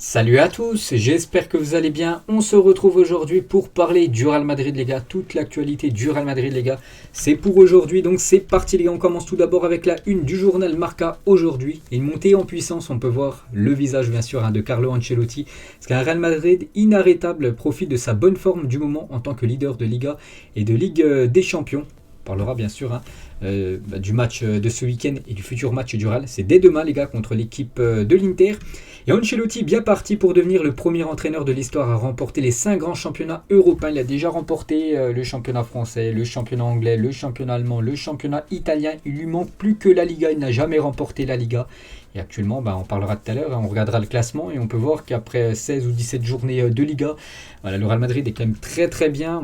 Salut à tous, j'espère que vous allez bien. On se retrouve aujourd'hui pour parler du Real Madrid les gars. Toute l'actualité du Real Madrid les gars, c'est pour aujourd'hui. Donc c'est parti les gars, on commence tout d'abord avec la une du journal Marca aujourd'hui. Une montée en puissance, on peut voir le visage bien sûr de Carlo Ancelotti. Parce qu'un Real Madrid inarrêtable profite de sa bonne forme du moment en tant que leader de Liga et de Ligue des Champions. On parlera bien sûr du match de ce week-end et du futur match du Real. C'est dès demain les gars contre l'équipe de l'Inter. Et Ancelotti bien parti pour devenir le premier entraîneur de l'histoire à remporter les 5 grands championnats européens. Il a déjà remporté le championnat français, le championnat anglais, le championnat allemand, le championnat italien. Il lui manque plus que la Liga, il n'a jamais remporté la Liga. Et actuellement, on parlera tout à l'heure, on regardera le classement et on peut voir qu'après 16 ou 17 journées de Liga, le Real Madrid est quand même très très bien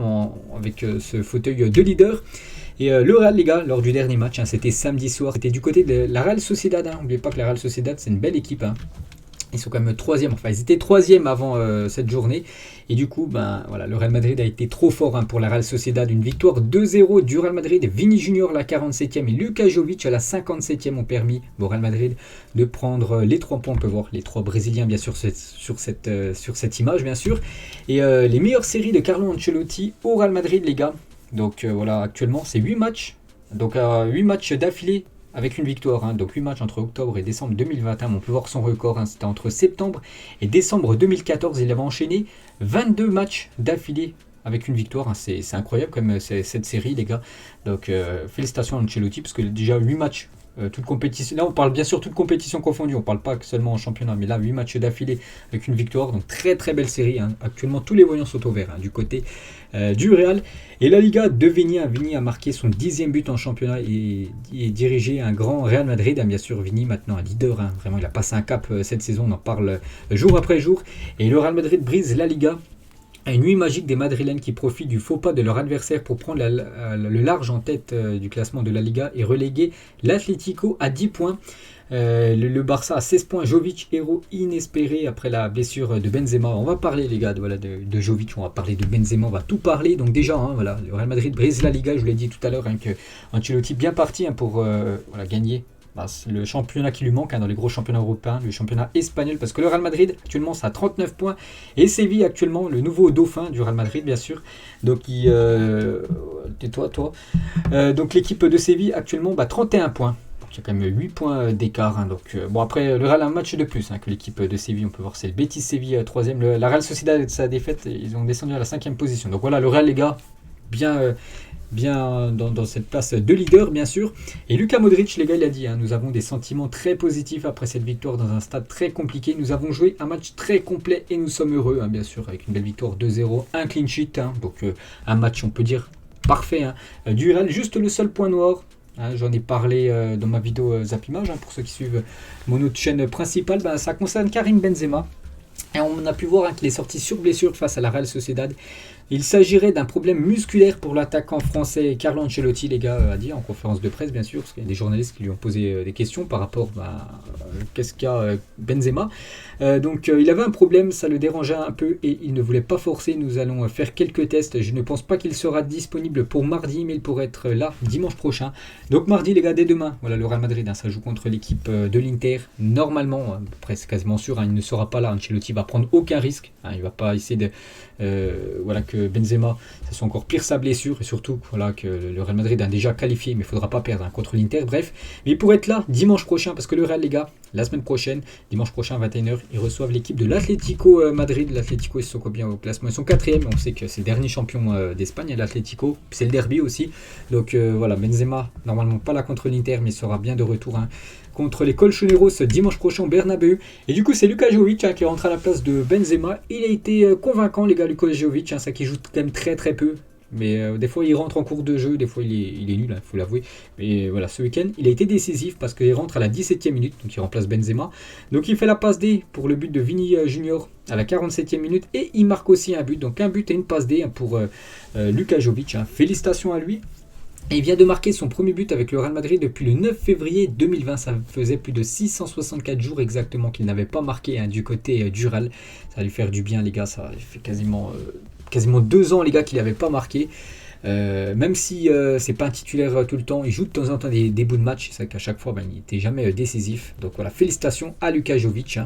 avec ce fauteuil de leader. Et le Real, les gars, lors du dernier match, c'était samedi soir, c'était du côté de la Real Sociedad. N'oubliez pas que la Real Sociedad, c'est une belle équipe. Ils sont quand même troisième, enfin ils étaient troisième avant cette journée. Et du coup, le Real Madrid a été trop fort pour la Real Sociedad. Une victoire 2-0 du Real Madrid. Vini Junior la 47e et Luka Jovic à la 57e ont permis au Real Madrid de prendre les 3 points. On peut voir les 3 Brésiliens bien sûr sur cette image bien sûr. Et les meilleures séries de Carlo Ancelotti au Real Madrid les gars. Donc actuellement c'est 8 matchs. Donc 8 matchs d'affilée avec une victoire, donc 8 matchs entre octobre et décembre 2021, on peut voir son record, c'était entre septembre et décembre 2014, il avait enchaîné 22 matchs d'affilée avec une victoire, c'est incroyable comme cette série les gars, donc félicitations à Ancelotti, parce que déjà 8 matchs, toute compétition, là on parle bien sûr toute compétition confondue, on parle pas seulement en championnat, mais là 8 matchs d'affilée avec une victoire, donc très très belle série, actuellement tous les voyants sont au vert du côté du Real. Et la Liga de Vini a marqué son 10e but en championnat et dirigé un grand Real Madrid. Bien sûr, Vini maintenant un leader, vraiment il a passé un cap cette saison, on en parle jour après jour. Et le Real Madrid brise la Liga. Une nuit magique des Madrilènes qui profitent du faux pas de leur adversaire pour prendre le large en tête du classement de la Liga et reléguer l'Atlético à 10 points. Le Barça à 16 points, Jovic, héros inespéré après la blessure de Benzema. On va parler les gars de Jovic, on va parler de Benzema, on va tout parler. Donc déjà, le Real Madrid brise la Liga, je vous l'ai dit tout à l'heure, que Ancelotti bien parti pour gagner le championnat qui lui manque dans les gros championnats européens, le championnat espagnol, parce que le Real Madrid actuellement c'est à 39 points et Séville actuellement le nouveau dauphin du Real Madrid bien sûr, donc tais-toi toi, donc l'équipe de Séville actuellement 31 points. Il y a quand même 8 points d'écart. Après, le Real a un match de plus que l'équipe de Séville. On peut voir c'est le Betis Séville 3e. La Real Sociedad, sa défaite, ils ont descendu à la 5e position. Donc voilà, le Real, les gars, bien dans cette place de leader, bien sûr. Et Luka Modric, les gars, il a dit, nous avons des sentiments très positifs après cette victoire dans un stade très compliqué. Nous avons joué un match très complet et nous sommes heureux, bien sûr, avec une belle victoire 2-0, un clean sheet. Donc un match, on peut dire, parfait du Real. Juste le seul point noir. J'en ai parlé dans ma vidéo Zapimage, pour ceux qui suivent mon autre chaîne principale, ça concerne Karim Benzema. Et on a pu voir qu'il est sorti sur blessure face à la Real Sociedad. Il s'agirait d'un problème musculaire pour l'attaquant français Carlo Ancelotti, les gars, a dit en conférence de presse, bien sûr, parce qu'il y a des journalistes qui lui ont posé des questions par rapport à qu'est-ce qu'a Benzema. Il avait un problème, ça le dérangeait un peu et il ne voulait pas forcer. Nous allons faire quelques tests. Je ne pense pas qu'il sera disponible pour mardi, mais il pourrait être là dimanche prochain. Donc mardi, les gars, dès demain, le Real Madrid, ça joue contre l'équipe de l'Inter. Normalement, presque quasiment sûr, il ne sera pas là. Ancelotti va prendre aucun risque. Il ne va pas essayer de que Benzema, ça soit encore pire sa blessure et surtout que le Real Madrid a déjà qualifié, mais il ne faudra pas perdre contre l'Inter. Bref, mais il pourrait être là dimanche prochain parce que le Real, les gars, la semaine prochaine, dimanche prochain à 21h, ils reçoivent l'équipe de l'Atlético Madrid. L'Atlético, ils sont bien au classement, ils sont 4e. On sait que c'est le dernier champion d'Espagne, l'Atlético, c'est le derby aussi. Donc Benzema, normalement pas là contre l'Inter, mais il sera bien de retour contre les Colchoneros dimanche prochain au Bernabeu. Et du coup, c'est Luka Jovic qui rentre à la place de Benzema. Il a été convaincant, les gars, Luka Jovic, ça qui joue quand même très très peu. Mais des fois, il rentre en cours de jeu, des fois, il est nul, il faut l'avouer. Mais voilà, ce week-end, il a été décisif parce qu'il rentre à la 17e minute, donc il remplace Benzema. Donc il fait la passe D pour le but de Vini Junior à la 47e minute et il marque aussi un but. Donc un but et une passe D pour Luka Jovic. Félicitations à lui. Et il vient de marquer son premier but avec le Real Madrid depuis le 9 février 2020. Ça faisait plus de 664 jours exactement qu'il n'avait pas marqué du côté du Real. Ça va lui faire du bien, les gars. Ça fait quasiment 2 ans, les gars, qu'il n'avait pas marqué. Même si c'est pas un titulaire tout le temps, il joue de temps en temps des bouts de match. C'est vrai qu'à chaque fois, il n'était jamais décisif. Donc voilà, félicitations à Luka Jovic.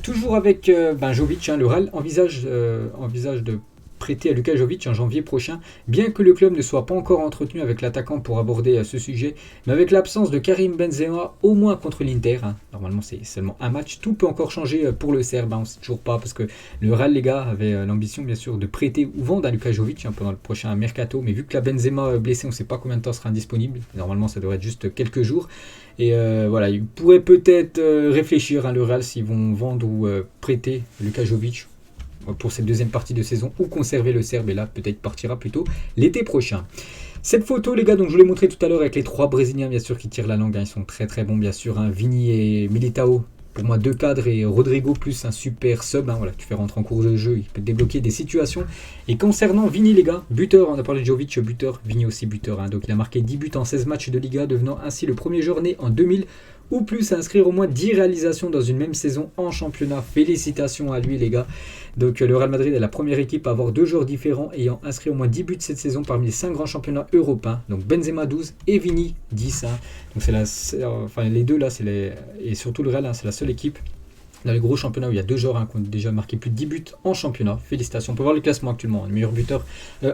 Toujours avec Jovic, le Real envisage de prêté à Luka Jovic en janvier prochain, bien que le club ne soit pas encore entretenu avec l'attaquant pour aborder ce sujet, mais avec l'absence de Karim Benzema, au moins contre l'Inter, normalement c'est seulement un match, tout peut encore changer pour le Serbe, on ne sait toujours pas, parce que le Real, les gars, avait l'ambition bien sûr de prêter ou vendre à Luka Jovic pendant le prochain mercato, mais vu que la Benzema est blessé, on ne sait pas combien de temps sera indisponible, normalement ça devrait être juste quelques jours, et voilà, ils pourraient peut-être réfléchir, le Real, s'ils vont vendre ou prêter Luka Jovic pour cette deuxième partie de saison ou conserver le Serbe, et là peut-être partira plutôt l'été prochain. Cette photo, les gars, donc je vous l'ai montré tout à l'heure avec les 3 Brésiliens bien sûr qui tirent la langue, ils sont très très bons bien sûr, Vini et Militao, pour moi 2 cadres, et Rodrigo plus un super sub, voilà, tu fais rentrer en cours de jeu, il peut débloquer des situations. Et concernant Vini, les gars, buteur, on a parlé de Jovic, buteur, Vini aussi buteur, donc il a marqué 10 buts en 16 matchs de Liga, devenant ainsi le premier joueur né en 2000 ou plus à inscrire au moins 10 réalisations dans une même saison en championnat. Félicitations à lui, les gars. Donc le Real Madrid est la première équipe à avoir 2 joueurs différents ayant inscrit au moins 10 buts cette saison parmi les 5 grands championnats européens. Donc Benzema 12 et Vini 10. Donc les deux là, et surtout le Real, c'est la seule équipe dans les gros championnats où il y a 2 joueurs qui ont déjà marqué plus de 10 buts en championnat. Félicitations. On peut voir le classement actuellement, le meilleur buteur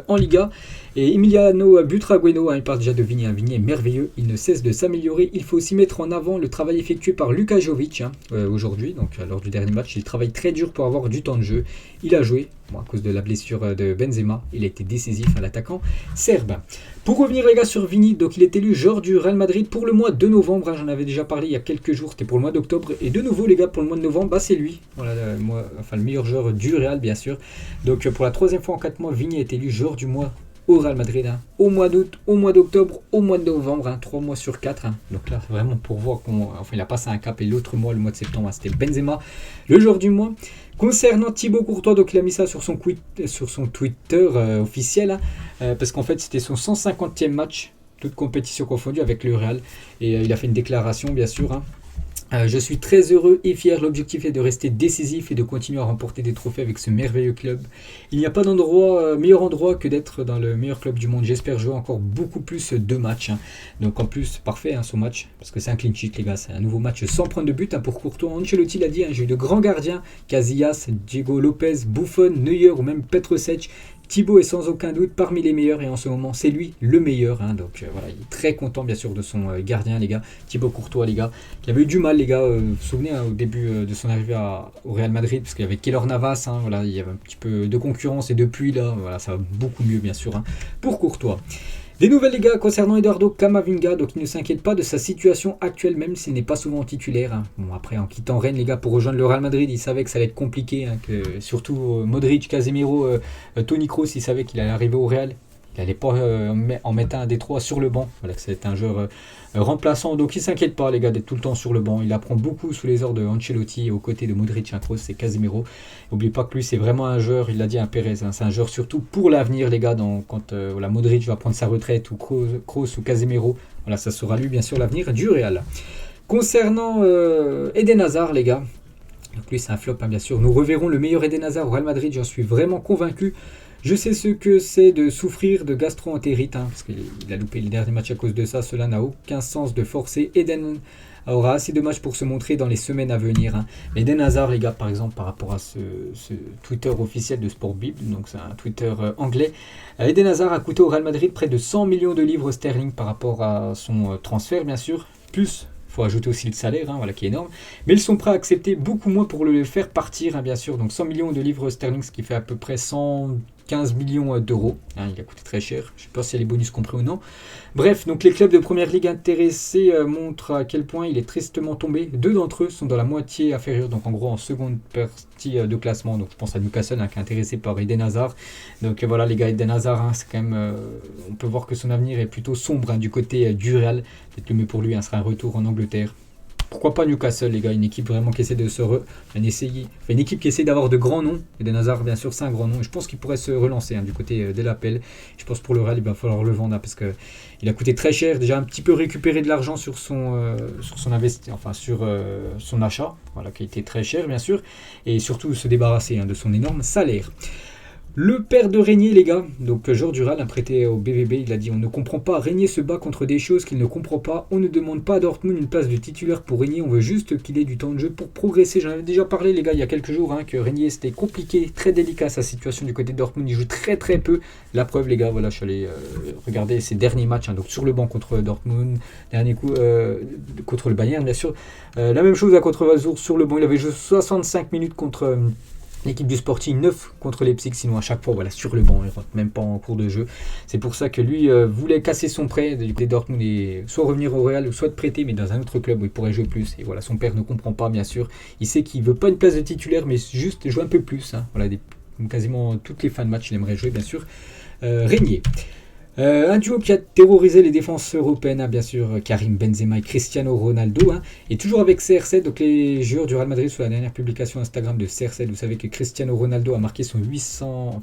en Liga. Et Emiliano Butragueno, il parle déjà de Vini. Vini est merveilleux, il ne cesse de s'améliorer. Il faut aussi mettre en avant le travail effectué par Luka Jovic aujourd'hui. Donc lors du dernier match, il travaille très dur pour avoir du temps de jeu. Il a joué, à cause de la blessure de Benzema, il a été décisif à l'attaquant serbe. Pour revenir, les gars, sur Vini, donc il est élu joueur du Real Madrid pour le mois de novembre. J'en avais déjà parlé il y a quelques jours, c'était pour le mois d'octobre. Et de nouveau, les gars, pour le mois de novembre, c'est lui. Voilà, le meilleur joueur du Real, bien sûr. Donc pour la 3e fois en 4 mois, Vini est élu joueur du mois au Real Madrid, au mois d'août, au mois d'octobre, au mois de novembre, 3 mois sur 4. Donc là, vraiment pour voir comment il a passé un cap. Et l'autre mois, le mois de septembre, c'était Benzema, le joueur du mois. Concernant Thibaut Courtois, donc il a mis ça sur son Twitter officiel, parce qu'en fait c'était son 150e match, toute compétition confondue, avec le Real, et il a fait une déclaration bien sûr. Je suis très heureux et fier, l'objectif est de rester décisif et de continuer à remporter des trophées avec ce merveilleux club. Il n'y a pas meilleur endroit que d'être dans le meilleur club du monde. J'espère jouer encore beaucoup plus de matchs. Donc en plus, parfait son match, parce que c'est un clean sheet, les gars, c'est un nouveau match sans prendre de but pour Courtois. Ancelotti l'a dit, j'ai eu de grands gardiens, Casillas, Diego Lopez, Buffon, Neuer ou même Petrovic. Thibaut est sans aucun doute parmi les meilleurs, et en ce moment c'est lui le meilleur, donc voilà, il est très content bien sûr de son gardien, les gars, Thibaut Courtois, les gars, qui avait eu du mal, les gars, vous vous souvenez au début de son arrivée au Real Madrid, parce qu'il y avait Keylor Navas, voilà, il y avait un petit peu de concurrence, et depuis là, voilà, ça va beaucoup mieux bien sûr pour Courtois. Des nouvelles, les gars, concernant Eduardo Camavinga, donc il ne s'inquiète pas de sa situation actuelle, même s'il n'est pas souvent titulaire. Bon, après, en quittant Rennes, les gars, pour rejoindre le Real Madrid, il savait que ça allait être compliqué, que surtout Modric, Casemiro, Toni Kroos, il savait qu'il allait arriver au Real. Il n'allait pas en mettre un des 3 sur le banc. Voilà, que c'est un joueur remplaçant, donc il ne s'inquiète pas, les gars, d'être tout le temps sur le banc. Il apprend beaucoup sous les ordres de Ancelotti, aux côtés de Modric, Kroos et Casemiro. N'oubliez pas que lui, c'est vraiment un joueur, il l'a dit à Pérez, c'est un joueur surtout pour l'avenir, les gars, quand Modric va prendre sa retraite, ou Kroos ou Casemiro. Voilà, ça sera lui, bien sûr, l'avenir du Real. Concernant Eden Hazard, les gars, donc lui, c'est un flop, bien sûr. Nous reverrons le meilleur Eden Hazard au Real Madrid, j'en suis vraiment convaincu. Je sais ce que c'est de souffrir de gastro-entérite, parce qu'il a loupé les derniers matchs à cause de ça. Cela n'a aucun sens de forcer. Eden aura assez de matchs pour se montrer dans les semaines à venir. Eden Hazard, les gars, par exemple, par rapport à ce Twitter officiel de Sport Bible, donc c'est un Twitter anglais, Eden Hazard a coûté au Real Madrid près de 100 millions de livres sterling par rapport à son transfert, bien sûr, plus... Il faut ajouter aussi le salaire, qui est énorme. Mais ils sont prêts à accepter beaucoup moins pour le faire partir, bien sûr. Donc 100 millions de livres sterling, ce qui fait à peu près 115 millions d'euros. Il a coûté très cher. Je ne sais pas si les bonus compris ou non. Bref, donc les clubs de première ligue intéressés montrent à quel point il est tristement tombé. 2 d'entre eux sont dans la moitié inférieure, donc en gros en seconde partie de classement. Donc je pense à Newcastle qui est intéressé par Eden Hazard. Donc voilà, les gars, Eden Hazard, c'est quand même, on peut voir que son avenir est plutôt sombre du côté du Real. Peut-être le mieux pour lui sera un retour en Angleterre. Pourquoi pas Newcastle, les gars, une équipe vraiment qui essaie de une équipe qui essaie d'avoir de grands noms. Eden Hazard, bien sûr, c'est un grand nom. Je pense qu'il pourrait se relancer du côté de l'appel. Je pense pour le Real, il va falloir le vendre parce que il a coûté très cher. Déjà un petit peu récupéré de l'argent sur son son achat, qui a été très cher, bien sûr, et surtout se débarrasser de son énorme salaire. Le père de Régnier, les gars, donc joueur du Real, prêté au BVB, il a dit: on ne comprend pas, Régnier se bat contre des choses qu'il ne comprend pas, on ne demande pas à Dortmund une place de titulaire pour Régnier, on veut juste qu'il ait du temps de jeu pour progresser. J'en avais déjà parlé, les gars, il y a quelques jours, que Régnier c'était compliqué, très délicat sa situation du côté de Dortmund, il joue très très peu. La preuve, les gars, voilà, je suis allé regarder ses derniers matchs, donc sur le banc contre Dortmund, dernier coup contre le Bayern, bien sûr. La même chose à contre Walsbourg, sur le banc, il avait joué 65 minutes contre l'équipe du Sporting, 9 contre Leipzig, sinon à chaque fois, voilà, sur le banc, il rentre même pas en cours de jeu. C'est pour ça que lui voulait casser son prêt du côté de Dortmund et soit revenir au Real, soit de prêter, mais dans un autre club où il pourrait jouer plus. Et voilà, son père ne comprend pas, bien sûr. Il sait qu'il veut pas une place de titulaire, mais juste jouer un peu plus. Voilà, quasiment toutes les fins de match, il aimerait jouer, bien sûr. Régnier. Un duo qui a terrorisé les défenses européennes, bien sûr, Karim Benzema et Cristiano Ronaldo, et toujours avec CR7, donc les joueurs du Real Madrid, sur la dernière publication Instagram de CR7, vous savez que Cristiano Ronaldo a marqué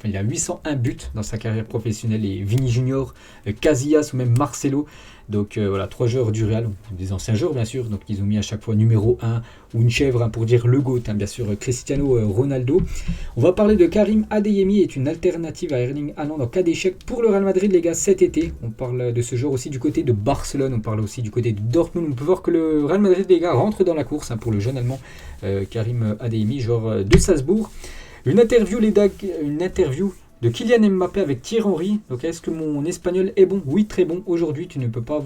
il a 801 buts dans sa carrière professionnelle, et Vini Junior, Casillas ou même Marcelo. Donc voilà, 3 joueurs du Real, des anciens joueurs bien sûr, donc ils ont mis à chaque fois numéro 1 ou une chèvre pour dire le GOAT, bien sûr, Cristiano Ronaldo. On va parler de Karim Adeyemi, est une alternative à Erling Haaland en cas d'échec pour le Real Madrid, les gars, cet été. On parle de ce joueur aussi du côté de Barcelone, on parle aussi du côté de Dortmund. On peut voir que le Real Madrid, les gars, rentre dans la course pour le jeune allemand Karim Adeyemi, joueur de Salzbourg. Une interview de Kylian Mbappé avec Thierry Henry. Donc est-ce que mon espagnol est bon? Oui, très bon. Aujourd'hui, tu ne peux pas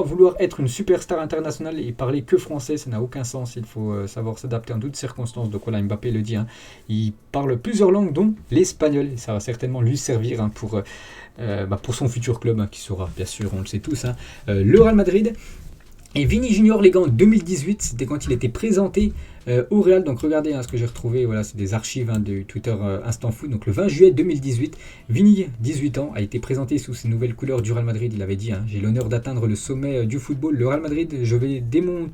vouloir être une superstar internationale et parler que français, ça n'a aucun sens. Il faut savoir s'adapter en toutes circonstances. Donc voilà, Mbappé le dit. Il parle plusieurs langues, dont l'espagnol. Et ça va certainement lui servir pour son futur club, qui sera, bien sûr, on le sait tous, le Real Madrid. Et Vini Junior, les gars, en 2018, c'était quand il était présenté au Real. Donc regardez ce que j'ai retrouvé, voilà, c'est des archives de Twitter Instant Foot. Donc le 20 juillet 2018, Vini, 18 ans, a été présenté sous ses nouvelles couleurs du Real Madrid. Il avait dit: j'ai l'honneur d'atteindre le sommet du football. Le Real Madrid, je vais démontrer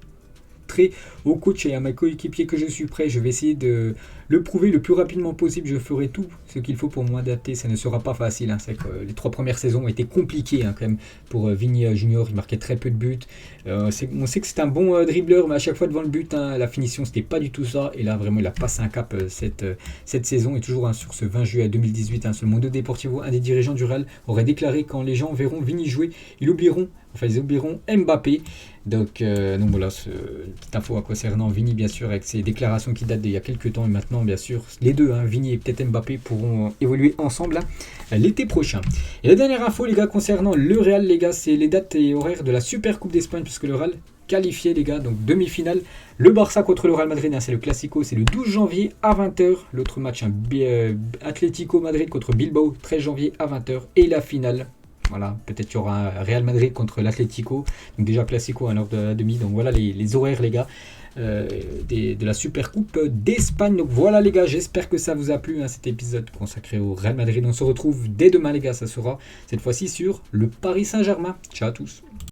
au coach et à mes coéquipiers que je suis prêt. Je vais essayer de le prouver le plus rapidement possible. Je ferai tout ce qu'il faut pour m'adapter. Ça ne sera pas facile. C'est que les 3 premières saisons ont été compliquées quand même pour Vini Junior. Il marquait très peu de buts. On sait que c'est un bon dribbleur, mais à chaque fois devant le but, la finition, c'était pas du tout ça. Et là, vraiment, il a passé un cap cette saison. Et toujours sur ce 20 juillet 2018, sur le Mundo Deportivo, un des dirigeants du Real aurait déclaré: quand les gens verront Vini jouer, ils oublieront Mbappé. Donc voilà, petite info concernant Vini, bien sûr, avec ses déclarations qui datent d'il y a quelques temps. Et maintenant, bien sûr, les deux, Vini et peut-être Mbappé, pourront évoluer ensemble l'été prochain. Et la dernière info, les gars, concernant le Real, les gars, c'est les dates et horaires de la Super Coupe d'Espagne, puisque le Real qualifié, les gars, donc demi-finale. Le Barça contre le Real Madrid, c'est le Classico, c'est le 12 janvier à 20h. L'autre match, Atlético Madrid contre Bilbao, 13 janvier à 20h. Et la finale, voilà, peut-être qu'il y aura un Real Madrid contre l'Atlético. Donc déjà Classico à l'heure de la demi. Donc voilà les horaires, les gars, de la Super Coupe d'Espagne. Donc voilà, les gars, j'espère que ça vous a plu, cet épisode consacré au Real Madrid. On se retrouve dès demain, les gars. Ça sera cette fois-ci sur le Paris Saint-Germain. Ciao à tous.